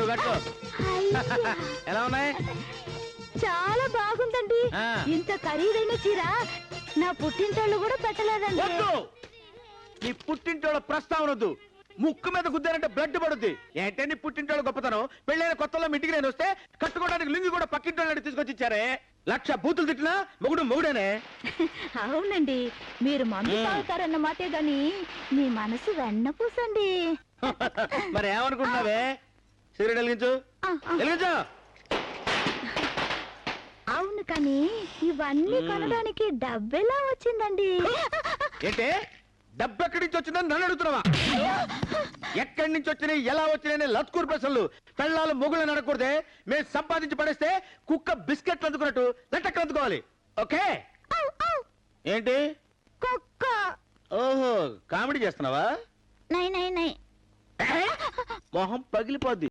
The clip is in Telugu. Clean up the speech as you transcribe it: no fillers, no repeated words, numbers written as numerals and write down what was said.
కట్టు. ఎలా ఉన్నాయి? చాలా బాగుందండి. ఇంత ఖరీదైన చీర నా పుట్టింటోళ్ళు కూడా పెట్టలేదండి. నీ పుట్టింటోళ్ళ ప్రస్తావన వద్దు. ముక్కు మీద గుద్దారంటే బ్లడ్ పడుద్ది. ఏంటే నీ పుట్టింటోళ్ళ గొప్పతనం? పెళ్ళైన కొత్తలో ఇంటికి నేను వస్తే కట్టుకోవడానికి లింగి కూడా పక్కింటోళ్ళని తీసుకొచ్చి ఇచ్చారే. 1,00,000 బూతులు తిట్టినా మొగుడేనే. అవునండి, మీరు మందు తాగుతారన్న మాటే గాని మీ మనసు వెన్నపూసండి. మరి ఏమనుకుంటున్నావే? సిగరెట్ వెలిగించు. వెలిగించు. అవును, కానీ ఇవన్నీ కొనడానికి డబ్బెలా వచ్చిందండి? ఏంటే డబ్బు ఎక్కడి నుంచి వచ్చిందని నన్ను అడుగుతున్నావా? ఎక్కడి నుంచి వచ్చినాయి, ఎలా వచ్చినాయి లత్కూరు ప్రశ్నలు. పెళ్ళాలు మొగుళ్ళని అడగకూడదే. మేము సంపాదించి పడేస్తే కుక్క బిస్కెట్లు అందుకున్నట్టు లెట్టెక్కడ అందుకోవాలి. ఓకే? ఏంటి కుక్క? ఓహో, కామెడీ చేస్తున్నావా? నై నై నై మొహం పగిలిపోద్ది.